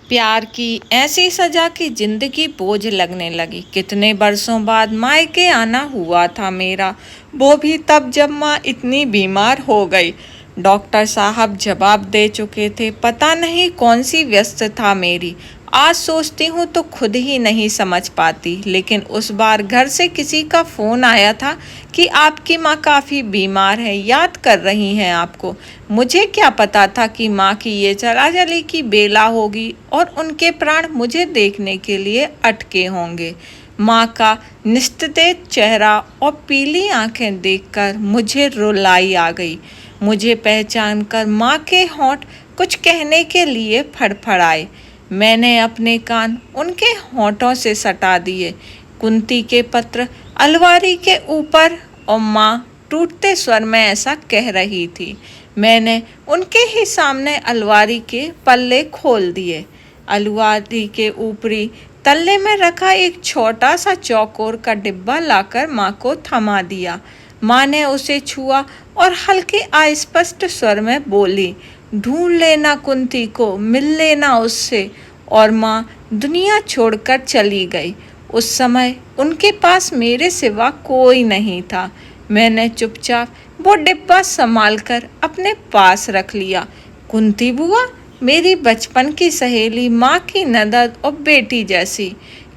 प्यार की ऐसी सजा कि जिंदगी बोझ लगने लगी। कितने बरसों बाद मायके आना हुआ था मेरा, वो भी तब जब माँ इतनी बीमार हो गई। डॉक्टर साहब जवाब दे चुके थे, पता नहीं कौन सी व्यस्त था मेरी। आज सोचती हूँ तो खुद ही नहीं समझ पाती, लेकिन उस बार घर से किसी का फ़ोन आया था कि आपकी माँ काफ़ी बीमार है, याद कर रही हैं आपको। मुझे क्या पता था कि माँ की ये चला चली की बेला होगी और उनके प्राण मुझे देखने के लिए अटके होंगे। माँ का निस्तेज चेहरा और पीली आंखें देखकर मुझे रुलाई आ गई। मुझे पहचान कर माँ के होंठ कुछ कहने के लिए फड़फड़ाए। मैंने अपने कान उनके होंठों से सटा दिए। कुंती के पत्र अलमारी के ऊपर और माँ टूटते स्वर में ऐसा कह रही थी। मैंने उनके ही सामने अलमारी के पल्ले खोल दिए। अलमारी के ऊपरी तल्ले में रखा एक छोटा सा चौकोर का डिब्बा लाकर माँ को थमा दिया। माँ ने उसे छुआ और हल्के अस्पष्ट स्वर में बोली, ढूंढ लेना कुंती को, मिल लेना उससे। और माँ दुनिया छोड़कर चली गई। उस समय उनके पास मेरे सिवा कोई नहीं था। मैंने चुपचाप वो डिब्बा संभालकर अपने पास रख लिया। कुंती बुआ, मेरी बचपन की सहेली, माँ की ननद और बेटी जैसी,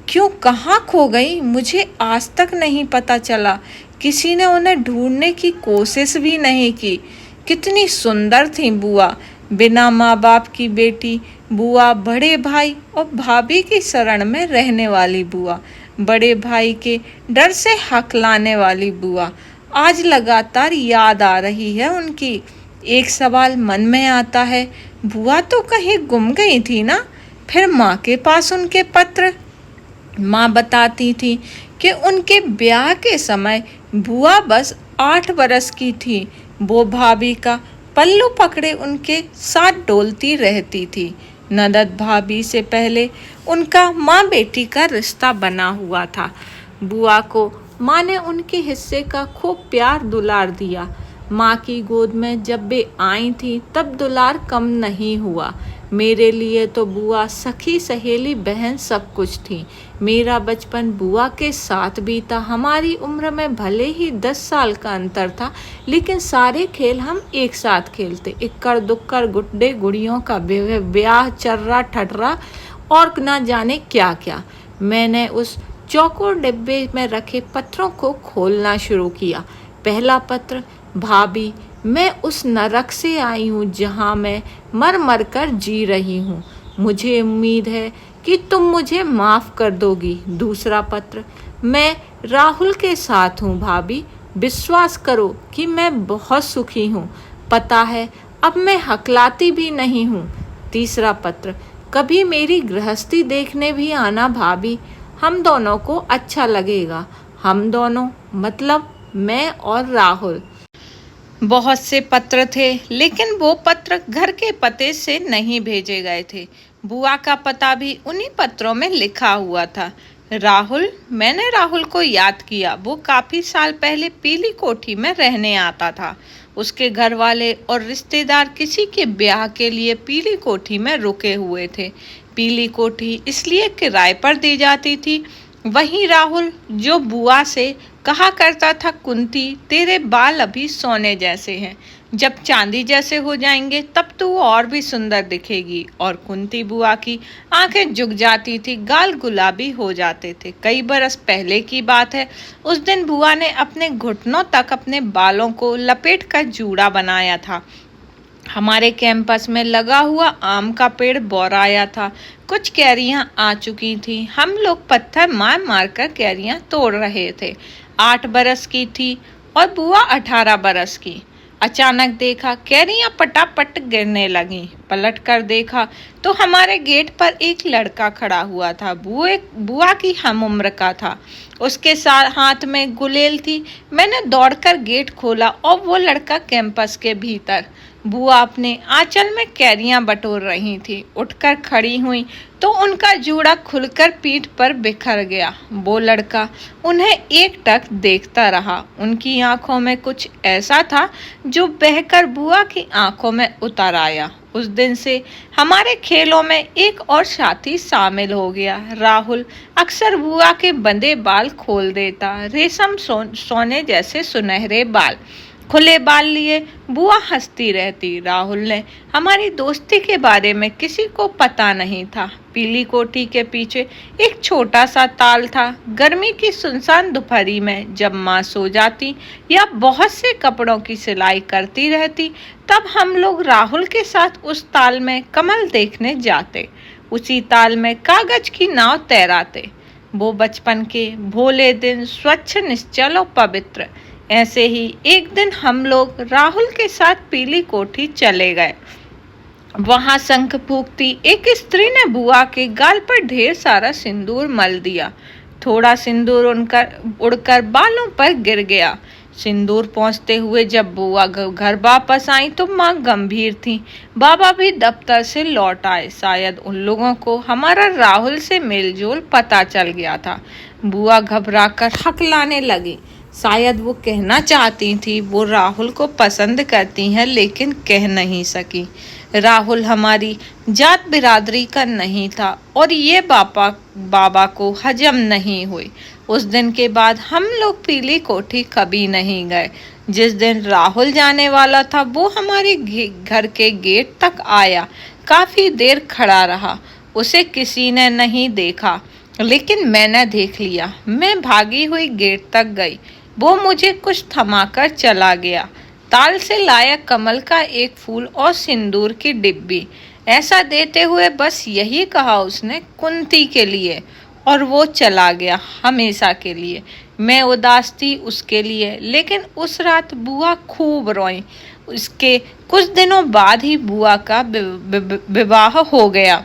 क्यों कहाँ खो गई मुझे आज तक नहीं पता चला। किसी ने उन्हें ढूंढने की कोशिश भी नहीं की। कितनी सुंदर थी बुआ, बिना माँ बाप की बेटी बुआ, बड़े भाई और भाभी की शरण में रहने वाली बुआ, बड़े भाई के डर से हकलाने वाली बुआ। आज लगातार याद आ रही है उनकी। एक सवाल मन में आता है, बुआ तो कहीं गुम गई थी ना? फिर माँ के पास उनके पत्र। माँ बताती थी कि उनके ब्याह के समय बुआ बस 8 बरस की थी। वो भाभी का पल्लू पकड़े उनके साथ डोलती रहती थी। ननद भाभी से पहले उनका माँ बेटी का रिश्ता बना हुआ था। बुआ को माँ ने उनके हिस्से का खूब प्यार दुलार दिया। माँ की गोद में जब वे आई थी तब दुलार कम नहीं हुआ। मेरे लिए तो बुआ सखी सहेली बहन सब कुछ थी। मेरा बचपन बुआ के साथ बीता। हमारी उम्र में भले ही 10 साल का अंतर था, लेकिन सारे खेल हम एक साथ खेलते। इक्कड़ दुक्कड़ गुड्डे गुड़ियों का ब्याह, चर्रा ठटरा और ना जाने क्या क्या। मैंने उस चौकोर डिब्बे में रखे पत्रों को खोलना शुरू किया। पहला पत्र, भाभी, मैं उस नरक से आई हूँ जहाँ मैं मर मर कर जी रही हूँ। मुझे उम्मीद है कि तुम मुझे माफ़ कर दोगी। दूसरा पत्र, मैं राहुल के साथ हूँ भाभी, विश्वास करो कि मैं बहुत सुखी हूँ। पता है अब मैं हकलाती भी नहीं हूँ। तीसरा पत्र, कभी मेरी गृहस्थी देखने भी आना भाभी, हम दोनों को अच्छा लगेगा। हम दोनों मतलब मैं और राहुल। बहुत से पत्र थे, लेकिन वो पत्र घर के पते से नहीं भेजे गए थे। बुआ का पता भी उन्हीं पत्रों में लिखा हुआ था। राहुल, मैंने राहुल को याद किया। वो काफ़ी साल पहले पीली कोठी में रहने आता था। उसके घर वाले और रिश्तेदार किसी के ब्याह के लिए पीली कोठी में रुके हुए थे। पीली कोठी इसलिए किराए पर दी जाती थी। वहीं राहुल, जो बुआ से कहा करता था, कुंती, तेरे बाल अभी सोने जैसे हैं, जब चांदी जैसे हो जाएंगे तब तू और भी सुंदर दिखेगी। और कुंती बुआ की आंखें झुक जाती थी, गाल गुलाबी हो जाते थे। कई बरस पहले की बात है। उस दिन बुआ ने अपने घुटनों तक अपने बालों को लपेट कर जूड़ा बनाया था। हमारे कैंपस में लगा हुआ आम का पेड़ बौराया था। कुछ कैरियां आ चुकी थी। हम लोग पत्थर मार मार कर कैरियां तोड़ रहे थे। 8 बरस की थी और बुआ 18 बरस की। अचानक देखा कैरियां पटापट गिरने लगीं। पलट कर देखा तो हमारे गेट पर एक लड़का खड़ा हुआ था। बुआ की हम उम्र का था। उसके साथ हाथ में गुलेल थी। मैंने दौड़कर गेट खोला और वो लड़का कैंपस के भीतर। बुआ अपने आंचल में कैरियां बटोर रही थी। उठकर खड़ी हुई तो उनका जूड़ा खुलकर पीठ पर बिखर गया। वो लड़का उन्हें एकटक देखता रहा। उनकी आंखों में कुछ ऐसा था जो बहकर बुआ की आंखों में उतर आया। उस दिन से हमारे खेलों में एक और साथी शामिल हो गया। राहुल अक्सर बुआ के बंधे बाल खोल देता, रेशम सोने जैसे सुनहरे बाल। खुले बाल लिए बुआ हंसती रहती। राहुल ने हमारी दोस्ती के बारे में किसी को पता नहीं था। पीली कोठी के पीछे एक छोटा सा ताल था। गर्मी की सुनसान दोपहरी में जब माँ सो जाती या बहुत से कपड़ों की सिलाई करती रहती, तब हम लोग राहुल के साथ उस ताल में कमल देखने जाते। उसी ताल में कागज की नाव तैराते। वो बचपन के भोले दिन, स्वच्छ, निश्चल और पवित्र। ऐसे ही एक दिन हम लोग राहुल के साथ पीली कोठी चले गए। वहां शंख फूंकती एक स्त्री ने बुआ के गाल पर ढेर सारा सिंदूर मल दिया। थोड़ा सिंदूर उड़कर बालों पर गिर गया। सिंदूर पहुंचते हुए जब बुआ घर वापस आई तो माँ गंभीर थी। बाबा भी दफ्तर से लौट आए। शायद उन लोगों को हमारा राहुल से मेलजोल पता चल गया था। बुआ घबराकर हकलाने लगी। शायद वो कहना चाहती थी वो राहुल को पसंद करती हैं, लेकिन कह नहीं सकी। राहुल हमारी जात बिरादरी का नहीं था और ये बाबा को हजम नहीं हुई। उस दिन के बाद हम लोग पीली कोठी कभी नहीं गए। जिस दिन राहुल जाने वाला था वो हमारे घर के गेट तक आया। काफी देर खड़ा रहा। उसे किसी ने नहीं देखा, लेकिन मैंने देख लिया। मैं भागी हुई गेट तक गई। वो मुझे कुछ थमाकर चला गया। ताल से लाया कमल का एक फूल और सिंदूर की डिब्बी। ऐसा देते हुए बस यही कहा उसने, कुंती के लिए, और वो चला गया हमेशा के लिए। मैं उदास थी उसके लिए, लेकिन उस रात बुआ खूब रोई। उसके कुछ दिनों बाद ही बुआ का विवाह हो गया।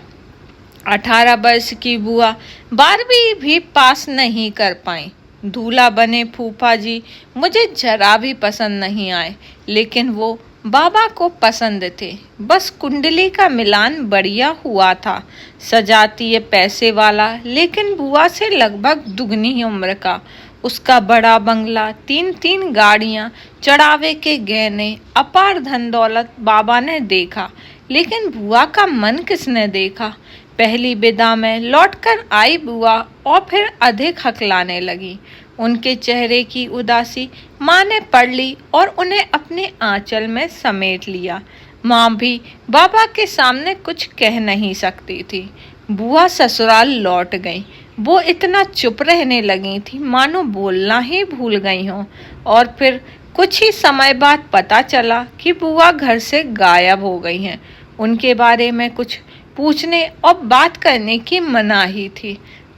18 वर्ष की बुआ 12वीं भी पास नहीं कर पाई। दूल्हा बने फूफा जी मुझे जरा भी पसंद नहीं आए, लेकिन वो बाबा को पसंद थे। बस कुंडली का मिलान बढ़िया हुआ था। सजातीय पैसे वाला, लेकिन बुआ से लगभग दुगनी उम्र का। उसका बड़ा बंगला, 3-3 गाड़ियां, चढ़ावे के गहने, अपार धन दौलत बाबा ने देखा, लेकिन बुआ का मन किसने देखा। पहली विदा में लौटकर आई बुआ और फिर अधिक हकलाने लगी। उनके चेहरे की उदासी माँ ने पढ़ ली और उन्हें अपने आंचल में समेट लिया। माँ भी बाबा के सामने कुछ कह नहीं सकती थी। बुआ ससुराल लौट गई। वो इतना चुप रहने लगी थी मानो बोलना ही भूल गई हों। और फिर कुछ ही समय बाद पता चला कि बुआ घर से गायब हो गई हैं। उनके बारे में कुछ पूछने और बात करने की मनाही थी।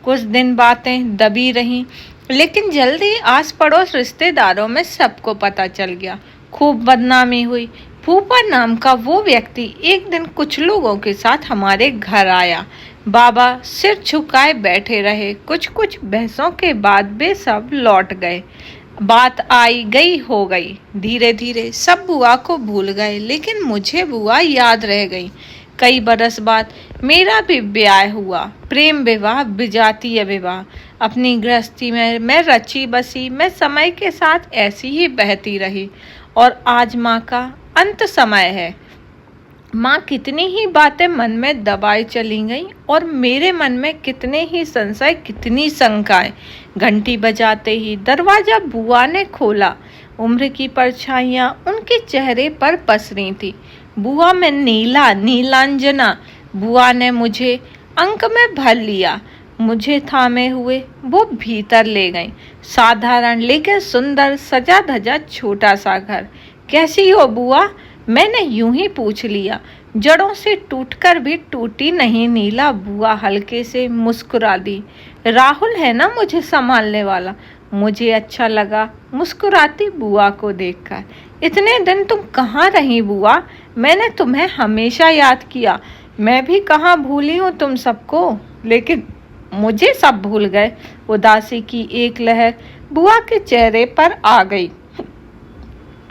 कुछ दिन बातें दबी रहीं, लेकिन जल्दी आस पड़ोस रिश्तेदारों में सबको पता चल गया। खूब बदनामी हुई। फूफा नाम का वो व्यक्ति एक दिन कुछ लोगों के साथ हमारे घर आया। बाबा सिर झुकाए बैठे रहे। कुछ बहसों के बाद वे सब लौट गए। बात आई गई हो गई। धीरे धीरे सब बुआ को भूल गए, लेकिन मुझे बुआ याद रह गई। कई बरस बाद मेरा भी ब्याह हुआ। प्रेम विवाह, विजातीय विवाह। अपनी गृहस्थी में मैं रची बसी। मैं समय के साथ ऐसी ही बहती रही और आज माँ का अंत समय है। माँ कितनी ही बातें मन में दबाई चली गई और मेरे मन में कितने ही संशय, कितनी शंकाएं। घंटी बजाते ही दरवाजा बुआ ने खोला। उम्र की परछाइयाँ उनके चेहरे पर पसरी थी। बुआ में नीलांजना। बुआ ने मुझे अंक में भर लिया। मुझे थामे हुए वो भीतर ले गई। साधारण लेकिन सुंदर, सजा धजा छोटा सा घर। कैसी हो बुआ? मैंने यूं ही पूछ लिया। जड़ों से टूटकर भी टूटी नहीं नीला। बुआ हल्के से मुस्कुरा दी। राहुल है ना मुझे संभालने वाला। मुझे अच्छा लगा मुस्कुराती बुआ को देखकर। इतने दिन तुम कहाँ रही बुआ? मैंने तुम्हें हमेशा याद किया। मैं भी कहाँ भूली हूँ तुम सबको, लेकिन मुझे सब भूल गए। उदासी की एक लहर बुआ के चेहरे पर आ गई।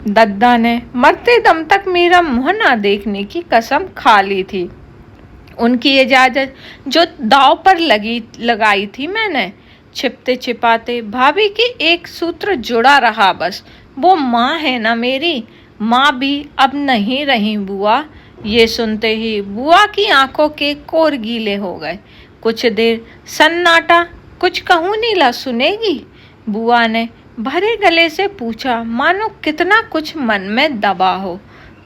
दद्दा ने मरते दम तक मेरा मुंह ना देखने की कसम खा ली थी। उनकी इजाजत जो दाव पर लगाई थी मैंने। छिपते छिपाते भाभी की एक सूत्र जुड़ा रहा बस। वो माँ है ना मेरी। माँ भी अब नहीं रही बुआ। ये सुनते ही बुआ की आंखों के कोर गीले हो गए। कुछ देर सन्नाटा। कुछ कहूँ नीला, सुनेगी? बुआ ने भरे गले से पूछा, मानो कितना कुछ मन में दबा हो।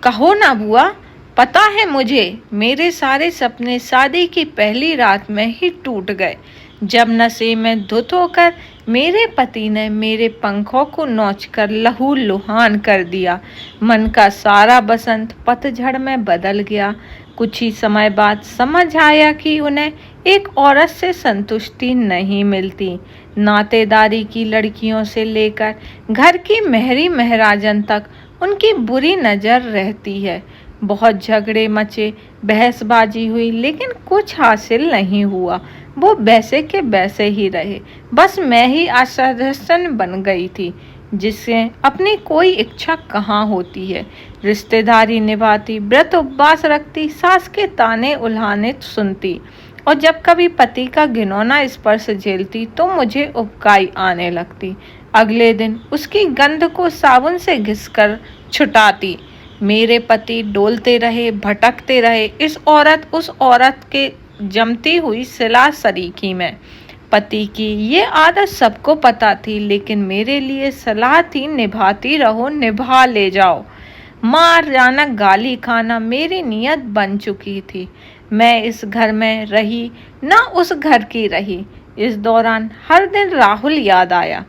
कहो ना बुआ, पता है मुझे, मेरे सारे सपने शादी की पहली रात में ही टूट गए, जब नशे में धुत होकर मेरे पति ने मेरे पंखों को नोचकर लहूलुहान कर दिया। मन का सारा बसंत पतझड़ में बदल गया। कुछ ही समय बाद समझ आया कि उन्हें एक औरत से संतुष्टि नहीं मिलती। नातेदारी की लड़कियों से लेकर घर की मेहरी महराजन तक उनकी बुरी नज़र रहती है। बहुत झगड़े मचे, बहसबाजी हुई, लेकिन कुछ हासिल नहीं हुआ। वो वैसे के वैसे ही रहे। बस मैं ही आश्वासन बन गई थी, जिससे अपनी कोई इच्छा कहाँ होती है। रिश्तेदारी निभाती, व्रत उपवास रखती, सास के ताने उल्हाने सुनती, और जब कभी पति का घिनौना स्पर्श झेलती तो मुझे उबकाई आने लगती। अगले दिन उसकी गंध को साबुन से घिसकर छुटाती। मेरे पति डोलते रहे, भटकते रहे, इस औरत उस औरत के जमती हुई सिला सरीखी में। पति की ये आदत सबको पता थी, लेकिन मेरे लिए सलाह थी, निभाती रहो, निभा ले जाओ। मार जाना, गाली खाना मेरी नियत बन चुकी थी। मैं इस घर में रही ना उस घर की रही। इस दौरान हर दिन राहुल याद आया।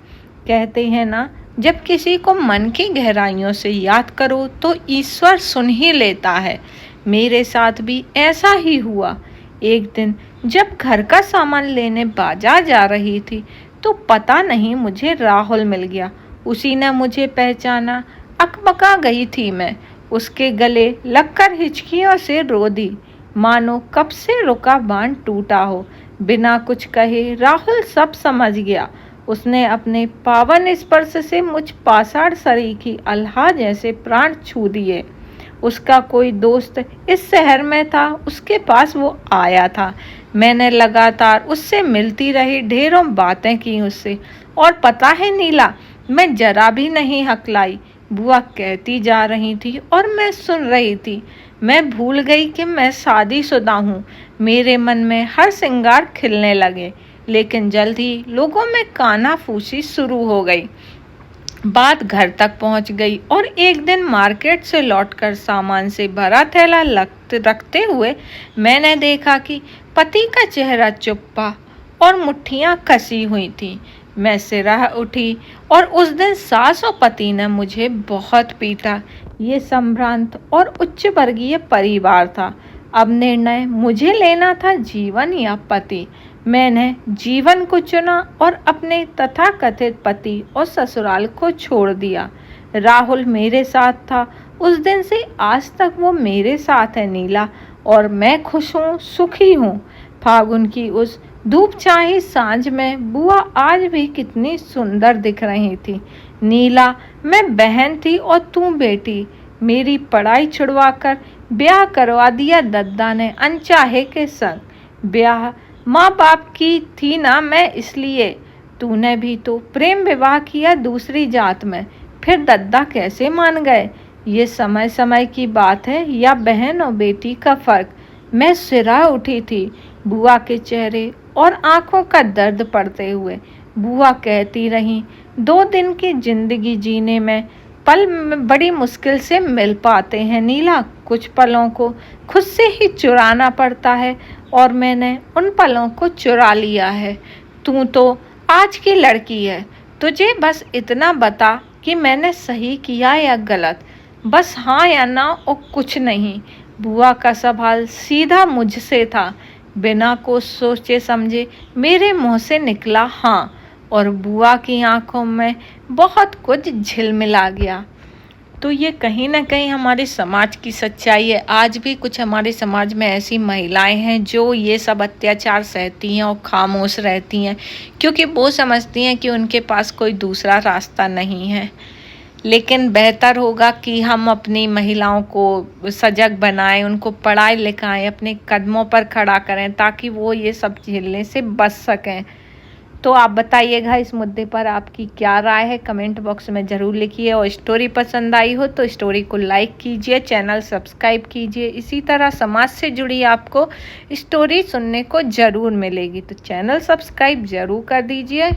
कहते हैं ना, जब किसी को मन की गहराइयों से याद करो तो ईश्वर सुन ही लेता है। मेरे साथ भी ऐसा ही हुआ। एक दिन जब घर का सामान लेने बाजार जा रही थी तो पता नहीं मुझे राहुल मिल गया। उसी ने मुझे पहचाना। अकबका गई थी मैं। उसके गले लगकर हिचकियों से रो दी, मानो कब से रुका बांध टूटा हो। बिना कुछ कहे राहुल सब समझ गया। उसने अपने पावन स्पर्श से मुझ पाषाण सरीखी अल्लाह जैसे प्राण छू दिए। उसका कोई दोस्त इस शहर में था, उसके पास वो आया था। मैंने लगातार उससे मिलती रही, ढेरों बातें की उससे। और पता है नीला, मैं जरा भी नहीं हकलाई। बुआ कहती जा रही थी और मैं सुन रही थी। मैं भूल गई कि मैं शादीशुदा हूँ। मेरे मन में हर श्रृंगार खिलने लगे, लेकिन जल्द ही लोगों में कानाफूसी शुरू हो गई। बात घर तक पहुंच गई और एक दिन मार्केट से लौटकर सामान से भरा थैला रखते हुए मैंने देखा कि पति का चेहरा चुप्पा और मुट्ठियां कसी हुई थी। मैं सिरह उठी और उस दिन सास और पति ने मुझे बहुत पीटा। ये संभ्रांत और उच्च वर्गीय परिवार था। अब निर्णय मुझे लेना था, जीवन या पति। मैंने जीवन को चुना और अपने तथाकथित पति और ससुराल को छोड़ दिया। राहुल मेरे साथ था। उस दिन से आज तक वो मेरे साथ है नीला, और मैं खुश हूँ, सुखी हूँ। फागुन की उस धूप चाही सांझ में बुआ आज भी कितनी सुंदर दिख रही थी। नीला, मैं बहन थी और तू बेटी। मेरी पढ़ाई छुड़वाकर ब्याह करवा दिया दद्दा ने अनचाहे के संग। ब्याह माँ बाप की थी ना मैं, इसलिए। तूने भी तो प्रेम विवाह किया दूसरी जात में, फिर दद्दा कैसे मान गए? ये समय समय की बात है या बहन और बेटी का फर्क? मैं सिरा उठी थी बुआ के चेहरे और आंखों का दर्द पड़ते हुए। बुआ कहती रही, 2 दिन की जिंदगी जीने में पल बड़ी मुश्किल से मिल पाते हैं नीला। कुछ पलों को खुद से ही चुराना पड़ता है, और मैंने उन पलों को चुरा लिया है। तू तो आज की लड़की है, तुझे बस इतना बता कि मैंने सही किया या गलत। बस हाँ या ना और कुछ नहीं। बुआ का सवाल सीधा मुझसे था। बिना को सोचे समझे मेरे मुंह से निकला हाँ, और बुआ की आंखों में बहुत कुछ झिलमिला गया। तो ये कहीं ना कहीं हमारे समाज की सच्चाई है। आज भी कुछ हमारे समाज में ऐसी महिलाएं हैं जो ये सब अत्याचार सहती हैं और खामोश रहती हैं, क्योंकि वो समझती हैं कि उनके पास कोई दूसरा रास्ता नहीं है। लेकिन बेहतर होगा कि हम अपनी महिलाओं को सजग बनाएं, उनको पढ़ाई लिखाएं, अपने कदमों पर खड़ा करें, ताकि वो ये सब झेलने से बच सकें। तो आप बताइएगा इस मुद्दे पर आपकी क्या राय है, कमेंट बॉक्स में ज़रूर लिखिए। और स्टोरी पसंद आई हो तो स्टोरी को लाइक कीजिए, चैनल सब्सक्राइब कीजिए। इसी तरह समाज से जुड़ी आपको स्टोरी सुनने को ज़रूर मिलेगी, तो चैनल सब्सक्राइब ज़रूर कर दीजिए।